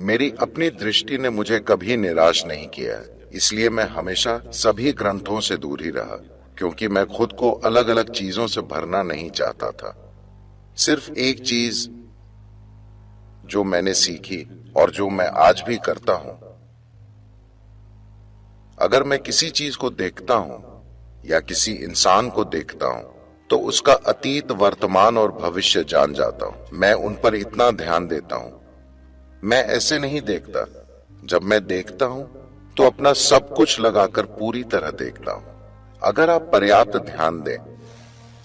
मेरी अपनी दृष्टि ने मुझे कभी निराश नहीं किया है, इसलिए मैं हमेशा सभी ग्रंथों से दूर ही रहा, क्योंकि मैं खुद को अलग अलग चीजों से भरना नहीं चाहता था। सिर्फ एक चीज जो मैंने सीखी और जो मैं आज भी करता हूं, अगर मैं किसी चीज को देखता हूं या किसी इंसान को देखता हूं तो उसका अतीत, वर्तमान और भविष्य जान जाता हूं। मैं उन पर इतना ध्यान देता हूं। मैं ऐसे नहीं देखता। जब मैं देखता हूं तो अपना सब कुछ लगाकर पूरी तरह देखता हूं। अगर आप पर्याप्त ध्यान दें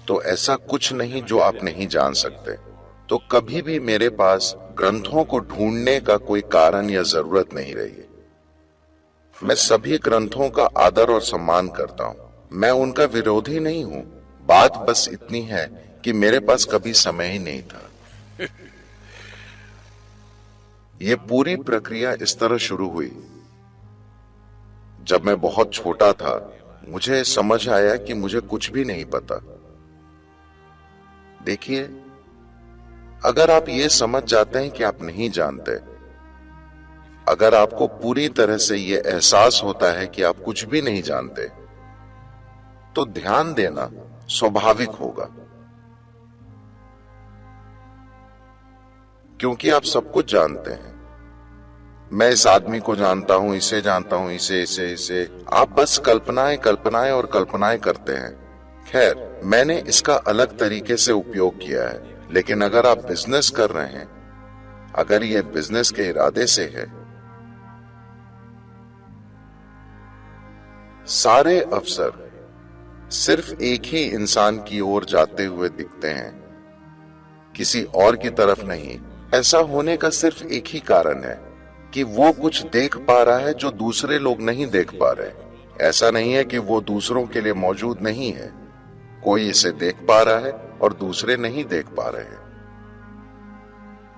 तो ऐसा कुछ नहीं जो आप नहीं जान सकते। तो कभी भी मेरे पास ग्रंथों को ढूंढने का कोई कारण या जरूरत नहीं रही। मैं सभी ग्रंथों का आदर और सम्मान करता हूं। मैं उनका विरोधी नहीं हूं। बात बस इतनी है कि मेरे पास कभी समय ही नहीं था। ये पूरी प्रक्रिया इस तरह शुरू हुई। जब मैं बहुत छोटा था, मुझे समझ आया कि मुझे कुछ भी नहीं पता। देखिए, अगर आप ये समझ जाते हैं कि आप नहीं जानते, अगर आपको पूरी तरह से ये एहसास होता है कि आप कुछ भी नहीं जानते, तो ध्यान देना स्वाभाविक होगा, क्योंकि आप सब कुछ जानते हैं। मैं इस आदमी को जानता हूं, इसे जानता हूं, इसे। आप बस कल्पनाएं कल्पनाएं और कल्पनाएं करते हैं। खैर, मैंने इसका अलग तरीके से उपयोग किया है, लेकिन अगर आप बिजनेस कर रहे हैं, अगर यह बिजनेस के इरादे से है, सारे अवसर सिर्फ एक ही इंसान की ओर जाते हुए दिखते हैं, किसी और की तरफ नहीं। ऐसा होने का सिर्फ एक ही कारण है कि वो कुछ देख पा रहा है जो दूसरे लोग नहीं देख पा रहे। ऐसा नहीं है कि वो दूसरों के लिए मौजूद नहीं है। कोई इसे देख पा रहा है और दूसरे नहीं देख पा रहे हैं।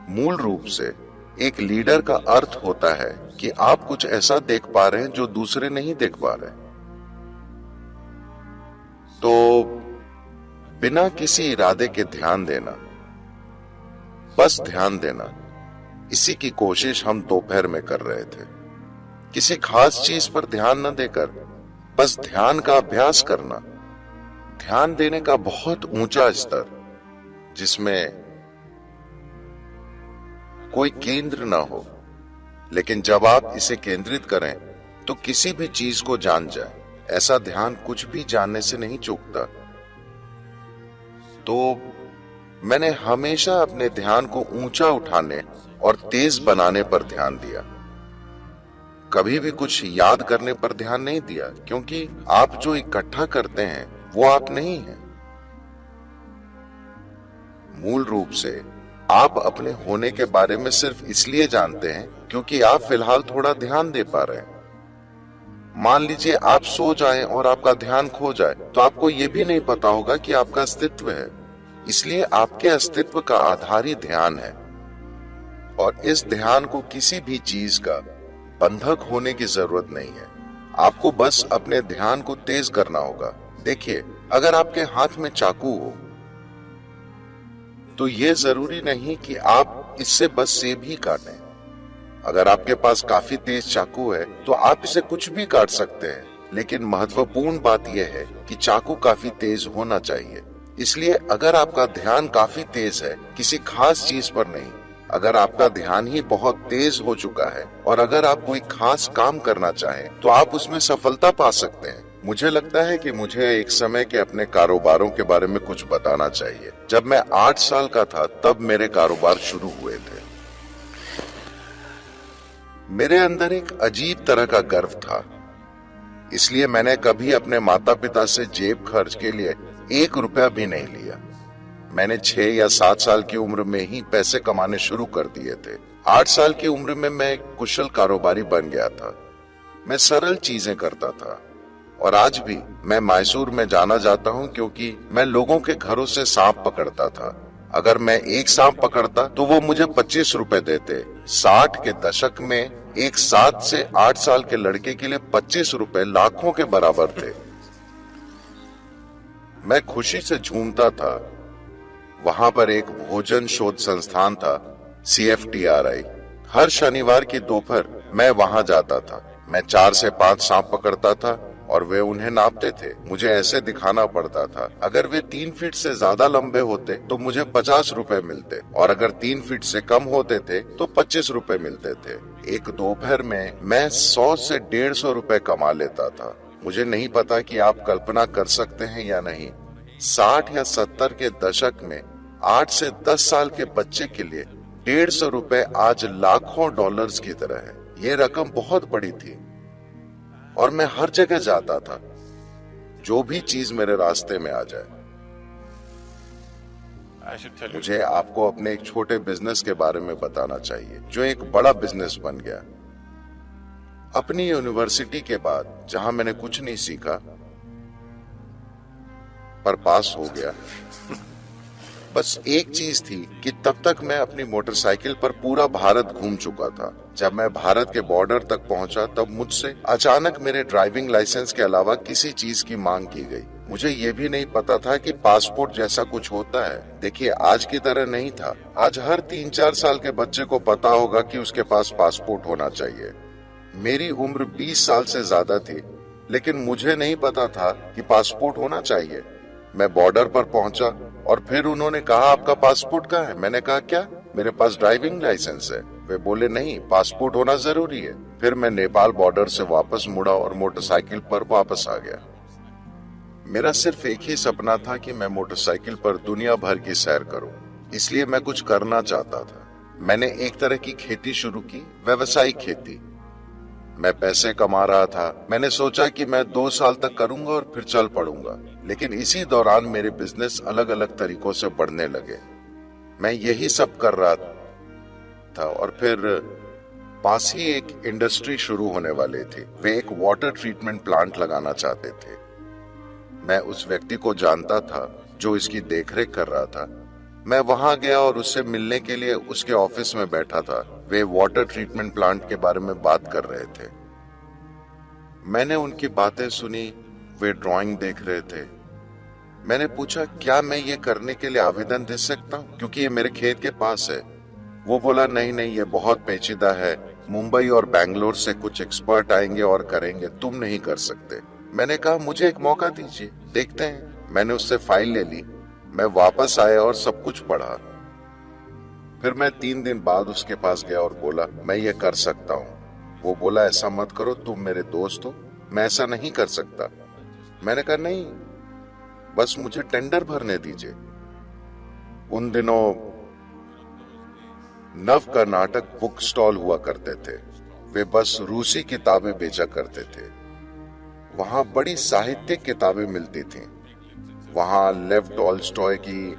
मूल रूप से एक लीडर का अर्थ होता है कि आप कुछ ऐसा देख पा रहे हैं जो दूसरे नहीं देख पा रहे। तो बिना किसी इरादे के ध्यान देना, बस ध्यान देना, इसी की कोशिश हम दोपहर में कर रहे थे। किसी खास चीज पर ध्यान न देकर बस ध्यान का अभ्यास करना। ध्यान देने का बहुत ऊंचा स्तर, जिसमें कोई केंद्र ना हो, लेकिन जब आप इसे केंद्रित करें तो किसी भी चीज को जान जाए। ऐसा ध्यान कुछ भी जानने से नहीं चूकता। तो मैंने हमेशा अपने ध्यान को ऊंचा उठाने और तेज बनाने पर ध्यान दिया। कभी भी कुछ याद करने पर ध्यान नहीं दिया, क्योंकि आप जो इकट्ठा करते हैं वो आप नहीं हैं। मूल रूप से आप अपने होने के बारे में सिर्फ इसलिए जानते हैं क्योंकि आप फिलहाल थोड़ा ध्यान दे पा रहे हैं। मान लीजिए आप सो जाएं और आपका ध्यान खो जाए, तो आपको यह भी नहीं पता होगा कि आपका अस्तित्व है। इसलिए आपके अस्तित्व का आधार ही ध्यान है, और इस ध्यान को किसी भी चीज का बंधक होने की जरूरत नहीं है। आपको बस अपने ध्यान को तेज करना होगा। देखिए, अगर आपके हाथ में चाकू हो तो यह जरूरी नहीं कि आप इससे बस सेब ही काटें। अगर आपके पास काफी तेज चाकू है तो आप इसे कुछ भी काट सकते हैं, लेकिन महत्वपूर्ण बात यह है कि चाकू काफी तेज होना चाहिए। इसलिए अगर आपका ध्यान काफी तेज है, किसी खास चीज पर नहीं, अगर आपका ध्यान ही बहुत तेज हो चुका है और अगर आप कोई खास काम करना चाहें तो आप उसमें सफलता पा सकते हैं। मुझे लगता है कि मुझे एक समय के अपने कारोबारों के बारे में कुछ बताना चाहिए। जब मैं 8 साल का था तब मेरे कारोबार शुरू हुए थे। मेरे अंदर एक अजीब तरह का गर्व था, इसलिए मैंने कभी अपने माता पिता से जेब खर्च के लिए 1 रुपया भी नहीं लिया। मैंने 6 या 7 साल की उम्र में ही पैसे कमाने शुरू कर दिए थे। 8 साल की उम्र में मैं एक कुशल कारोबारी बन गया था। मैं सरल चीजें करता था, और आज भी मैं मैसूर में जाना जाता हूँ क्योंकि मैं लोगों के घरों से सांप पकड़ता था। अगर मैं एक सांप पकड़ता तो वो मुझे 25 रुपए देते। 60 के दशक में एक 7 से 8 साल के लड़के के लिए 25 रुपए लाखों के बराबर थे। मैं खुशी से झूमता था। वहां पर एक भोजन शोध संस्थान था, CFTRI। हर शनिवार की दोपहर मैं वहां जाता था। मैं 4 से 5 सांप पकड़ता था और वे उन्हें नापते थे। मुझे ऐसे दिखाना पड़ता था, अगर वे 3 फीट से ज्यादा लंबे होते तो मुझे 50 रुपए मिलते, और अगर 3 फीट से कम होते थे तो 25 रुपए मिलते थे। एक दोपहर में मैं 100 से 150 रुपए कमा लेता था। मुझे नहीं पता कि आप कल्पना कर सकते हैं या नहीं, 60 या 70 के दशक में 8 से 10 साल के बच्चे के लिए 150 रुपए आज लाखों डॉलर्स की तरह है। ये रकम बहुत बड़ी थी और मैं हर जगह जाता था, जो भी चीज मेरे रास्ते में आ जाए। मुझे आपको अपने एक छोटे बिजनेस के बारे में बताना चाहिए, जो एक बड़ा बिजनेस बन गया। अपनी यूनिवर्सिटी के बाद, जहां मैंने कुछ नहीं सीखा पर पास हो गया, बस एक चीज थी कि तब तक मैं अपनी मोटरसाइकिल पर पूरा भारत घूम चुका था। जब मैं भारत के बॉर्डर तक पहुंचा तब मुझसे अचानक मेरे ड्राइविंग लाइसेंस के अलावा किसी चीज की मांग की गई। मुझे ये भी नहीं पता था कि पासपोर्ट जैसा कुछ होता है। देखिए, आज की तरह नहीं था। आज हर 3-4 साल के बच्चे को पता होगा कि उसके पास पासपोर्ट होना चाहिए। मेरी उम्र 20 साल से ज्यादा थी, लेकिन मुझे नहीं पता था कि पासपोर्ट होना चाहिए। मैं बॉर्डर पर पहुंचा और फिर उन्होंने कहा, आपका पासपोर्ट कहाँ है? मैंने कहा, क्या? मेरे पास ड्राइविंग लाइसेंस है। वे बोले, नहीं, पासपोर्ट होना जरूरी है। फिर मैं नेपाल बॉर्डर से वापस मुड़ा और मोटरसाइकिल पर वापस आ गया। मेरा सिर्फ एक ही सपना था कि मैं मोटरसाइकिल पर दुनिया भर की सैर करूं, इसलिए मैं कुछ करना चाहता था। मैंने एक तरह की खेती शुरू की, व्यवसायिक खेती। मैं पैसे कमा रहा था। मैंने सोचा कि मैं 2 साल तक करूंगा और फिर चल पड़ूंगा, लेकिन इसी दौरान मेरे बिजनेस अलग अलग तरीकों से बढ़ने लगे। मैं यही सब कर रहा था और फिर पास ही एक इंडस्ट्री शुरू होने वाली थी। वे एक वाटर ट्रीटमेंट प्लांट लगाना चाहते थे। मैं उस व्यक्ति को जानता था जो इसकी देखरेख कर रहा था। मैं वहां गया और उससे मिलने के लिए उसके ऑफिस में बैठा था। वे वाटर ट्रीटमेंट प्लांट के बारे में बात कर रहे थे। मैंने उनकी बातें सुनी। वे ड्राइंग देख रहे थे। मैंने पूछा, क्या मैं ये करने के लिए आवेदन दे सकता हूँ, क्योंकि ये मेरे खेत के पास है? वो बोला, नहीं नहीं, ये बहुत पेचीदा है। मुंबई और बैंगलोर से कुछ एक्सपर्ट आएंगे और करेंगे, तुम नहीं कर सकते। मैंने कहा, मुझे एक मौका दीजिए, देखते हैं। मैंने उससे फाइल ले ली। मैं वापस आया और सब कुछ पढ़ा। फिर मैं 3 दिन बाद उसके पास गया और बोला, मैं ये कर सकता हूँ। वो बोला, ऐसा मत करो, तुम मेरे दोस्त हो, मैं ऐसा नहीं कर सकता। मैंने कहा, नहीं, बस मुझे टेंडर भरने दीजिए। उन दिनों नव कर्नाटक बुक स्टॉल हुआ करते थे। वे बस रूसी किताबें बेचा करते थे। वहां बड़ी साहित्यिक किताबें मिलती थीं। वहां लेव टॉल्स्टॉय की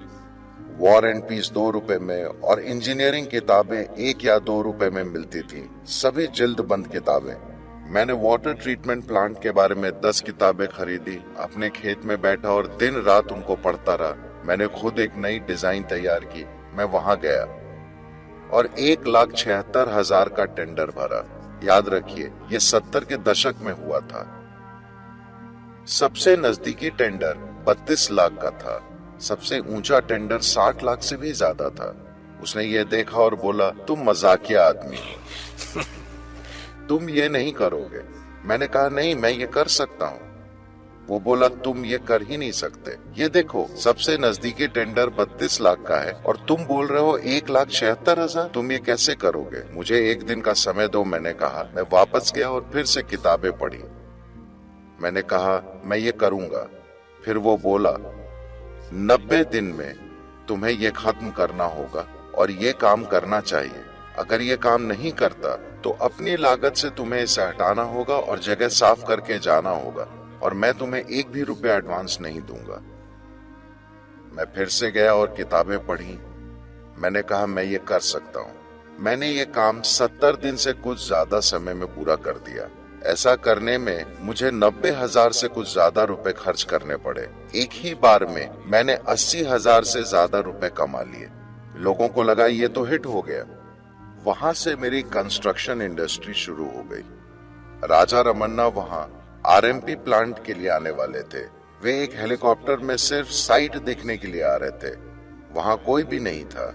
वॉर एंड पीस 2 रुपए में और इंजीनियरिंग किताबें 1 या 2 रुपए में मिलती थी, सभी जिल्द बंद किताबें। मैंने वाटर ट्रीटमेंट प्लांट के बारे में 10 किताबें खरीदी, अपने खेत में बैठा और दिन रात उनको पढ़ता रहा। मैंने खुद एक नई डिजाइन तैयार की। मैं वहां गया और 1,76,000 का टेंडर भरा। याद रखिए, ये 70 के दशक में हुआ था। सबसे नजदीकी टेंडर 32 लाख का था। सबसे ऊंचा टेंडर 60 लाख से भी ज्यादा था। उसने ये देखा और बोला, तुम मजाकिया आदमी हो, तुम ये नहीं करोगे। मैंने कहा, नहीं, मैं ये कर सकता हूँ। वो बोला, तुम ये कर ही नहीं सकते। ये देखो, सबसे नजदीकी टेंडर 32 लाख का है और तुम बोल रहे हो 1,76,000। तुम ये कैसे करोगे? मुझे 1 दिन का समय दो, मैंने कहा। मैं वापस गया और फिर से किताबें पढ़ी। मैंने कहा, मैं ये करूंगा। फिर वो बोला, 90 दिन में तुम्हें ये खत्म करना होगा और ये काम करना चाहिए। अगर ये काम नहीं करता तो अपनी लागत से तुम्हें इसे हटाना होगा और जगह साफ करके जाना होगा, और मैं तुम्हें 1 भी रुपया एडवांस नहीं दूंगा। मैं फिर से गया और किताबें पढ़ी। मैंने कहा, मैं ये कर सकता हूँ। मैंने ये काम 70 दिन से कुछ ज्यादा समय में पूरा कर दिया। ऐसा करने में मुझे 90,000 से कुछ ज्यादा रुपए खर्च करने पड़े। एक ही बार में मैंने 80,000 से ज्यादा रुपए कमा लिए। लोगों को लगा ये तो हिट हो गया। वहां से मेरी कंस्ट्रक्शन इंडस्ट्री शुरू हो गई। राजा रमन्ना वहां आरएमपी प्लांट के लिए आने वाले थे। वे एक हेलीकॉप्टर में सिर्फ साइट देखने के लिए आ रहे थे। वहां कोई भी नहीं था।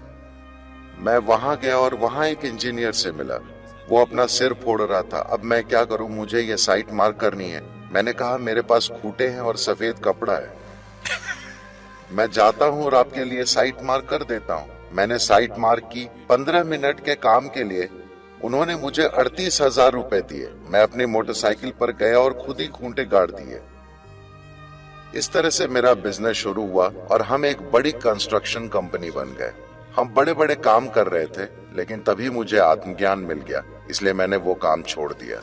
मैं वहां गया और वहां एक इंजीनियर से मिला। वो अपना सिर फोड़ रहा था। अब मैं क्या करूं, मुझे ये साइट मार्क करनी है। मैंने कहा मेरे पास खूंटे हैं और सफेद कपड़ा है, मैं जाता हूं और आपके लिए साइट मार्क कर देता हूं। मैंने साइट मार्क की। 15 मिनट के काम के लिए उन्होंने मुझे 38,000 रुपए दिए। मैं अपनी मोटरसाइकिल पर गया और खुद ही खूंटे गाड़ दिए। इस तरह से मेरा बिजनेस शुरू हुआ और हम एक बड़ी कंस्ट्रक्शन कंपनी बन गए। हम बड़े बड़े काम कर रहे थे, लेकिन तभी मुझे आत्मज्ञान मिल गया, इसलिए मैंने वो काम छोड़ दिया।